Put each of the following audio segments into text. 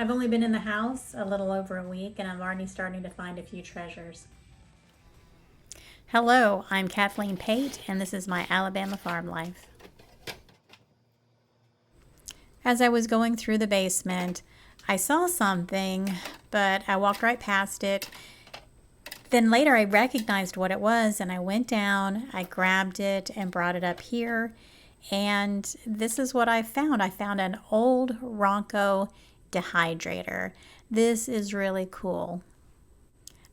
I've only been in the house a little over a week and I'm already starting to find a few treasures. Hello, I'm Kathleen Pate and this is my Alabama farm life. As I was going through the basement, I saw something, but I walked right past it. Then later I recognized what it was and I went down, I grabbed it and brought it up here. And this is what I found. I found an old Ronco Dehydrator. This is really cool.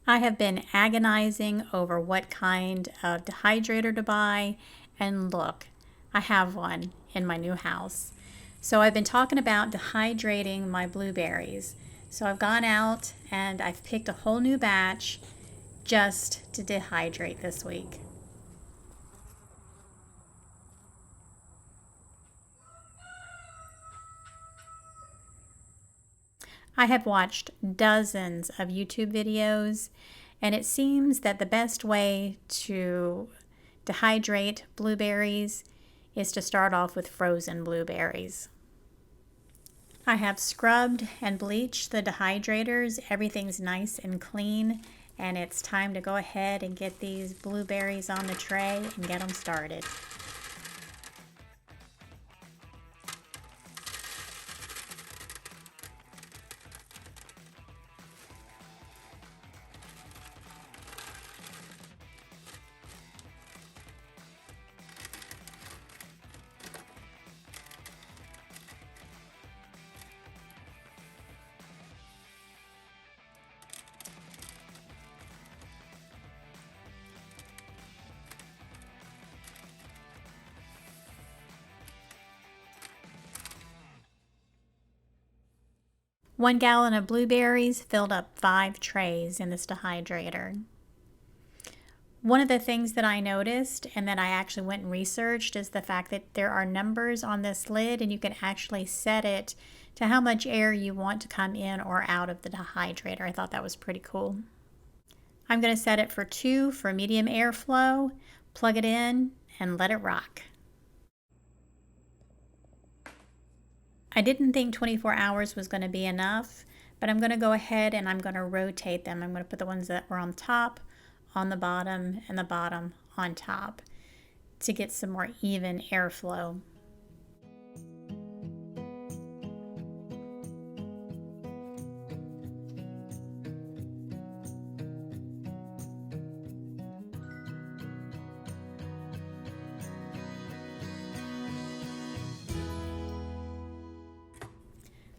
I have been agonizing over what kind of dehydrator to buy, and look, I have one in my new house. So I've been talking about dehydrating my blueberries. So I've gone out and I've picked a whole new batch just to dehydrate this week. I have watched dozens of YouTube videos, and it seems that the best way to dehydrate blueberries is to start off with frozen blueberries. I have scrubbed and bleached the dehydrators. Everything's nice and clean, and it's time to go ahead and get these blueberries on the tray and get them started. One gallon of blueberries filled up 5 trays in this dehydrator. One of the things that I noticed and that I actually went and researched is the fact that there are numbers on this lid and you can actually set it to how much air you want to come in or out of the dehydrator. I thought that was pretty cool. I'm going to set it for 2 for medium airflow, plug it in, and let it rock. I didn't think 24 hours was going to be enough, but I'm going to go ahead and I'm going to rotate them. I'm going to put the ones that were on top on the bottom and the bottom on top to get some more even airflow.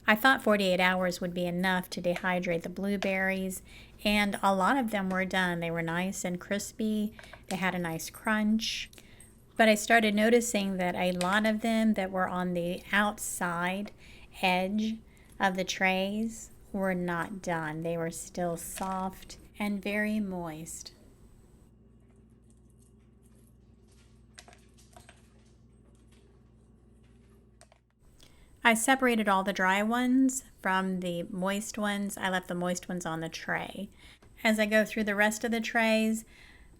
I thought 48 hours would be enough to dehydrate the blueberries, and a lot of them were done. They were nice and crispy. They had a nice crunch. But I started noticing that a lot of them that were on the outside edge of the trays were not done. They were still soft and very moist. I separated all the dry ones from the moist ones. I left the moist ones on the tray. As I go through the rest of the trays,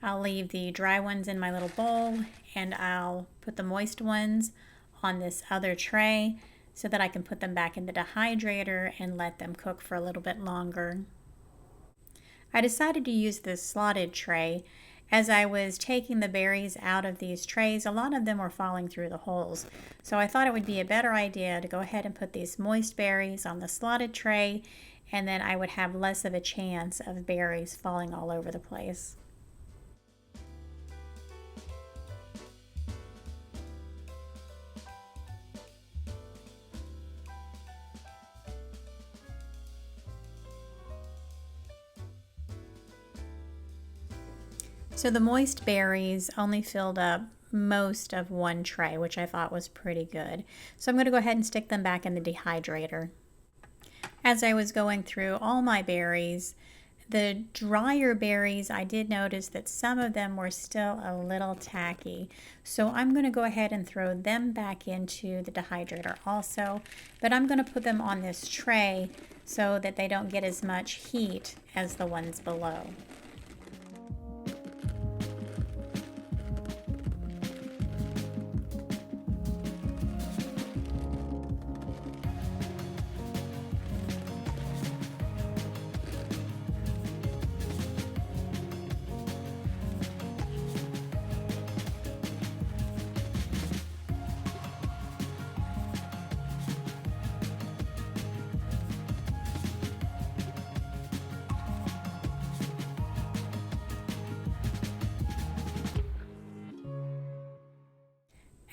I'll leave the dry ones in my little bowl and I'll put the moist ones on this other tray so that I can put them back in the dehydrator and let them cook for a little bit longer. I decided to use this slotted tray. As I was taking the berries out of these trays, a lot of them were falling through the holes. So I thought it would be a better idea to go ahead and put these moist berries on the slotted tray, and then I would have less of a chance of berries falling all over the place. So the moist berries only filled up most of one tray, which I thought was pretty good. So I'm going to go ahead and stick them back in the dehydrator. As I was going through all my berries, the drier berries, I did notice that some of them were still a little tacky. So I'm going to go ahead and throw them back into the dehydrator also, but I'm going to put them on this tray so that they don't get as much heat as the ones below.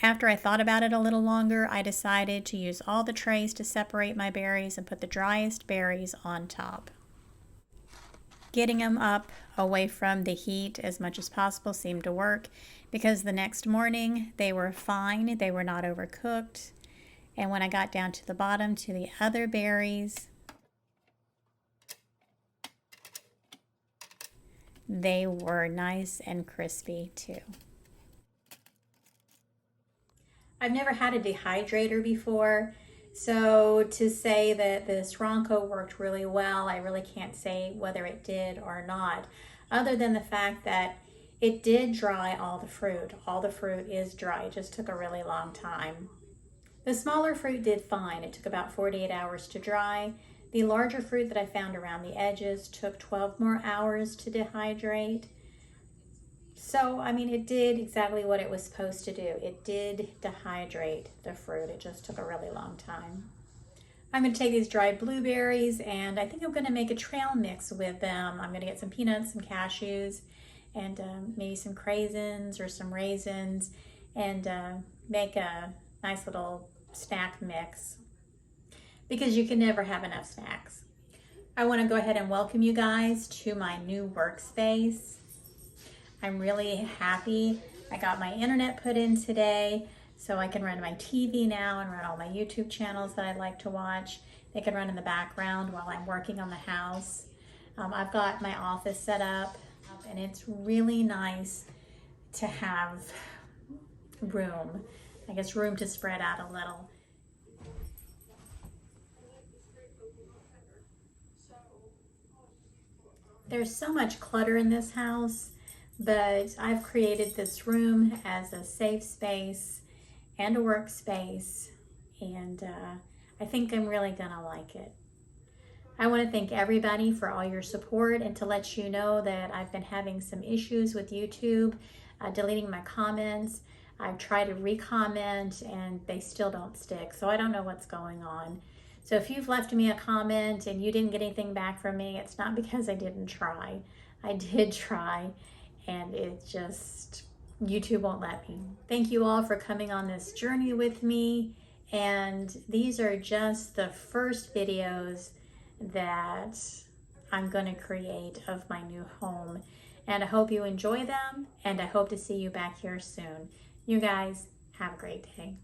After I thought about it a little longer, I decided to use all the trays to separate my berries and put the driest berries on top. Getting them up away from the heat as much as possible seemed to work, because the next morning they were fine, they were not overcooked. And when I got down to the bottom to the other berries, they were nice and crispy too. I've never had a dehydrator before, so to say that this Ronco worked really well, I really can't say whether it did or not, other than the fact that it did dry all the fruit. All the fruit is dry, it just took a really long time. The smaller fruit did fine. It took about 48 hours to dry. The larger fruit that I found around the edges took 12 more hours to dehydrate. So, I mean, it did exactly what it was supposed to do. It did dehydrate the fruit. It just took a really long time. I'm going to take these dried blueberries and I think I'm going to make a trail mix with them. I'm going to get some peanuts, some cashews, and maybe some craisins or some raisins, and make a nice little snack mix, because you can never have enough snacks. I want to go ahead and welcome you guys to my new workspace. I'm really happy. I got my internet put in today, so I can run my TV now and run all my YouTube channels that I like to watch. They can run in the background while I'm working on the house. I've got my office set up, and it's really nice to have room. I guess room to spread out a little. There's so much clutter in this house, but I've created this room as a safe space and a workspace, and I think I'm really gonna like it. I want to thank everybody for all your support, and to let you know that I've been having some issues with YouTube deleting my comments. I've tried to re-comment and they still don't stick, so I don't know what's going on. So if you've left me a comment and you didn't get anything back from me, it's not because I didn't try. I did try, and it just, YouTube won't let me. Thank you all for coming on this journey with me, and these are just the first videos that I'm going to create of my new home, and I hope you enjoy them, and I hope to see you back here soon. You guys have a great day.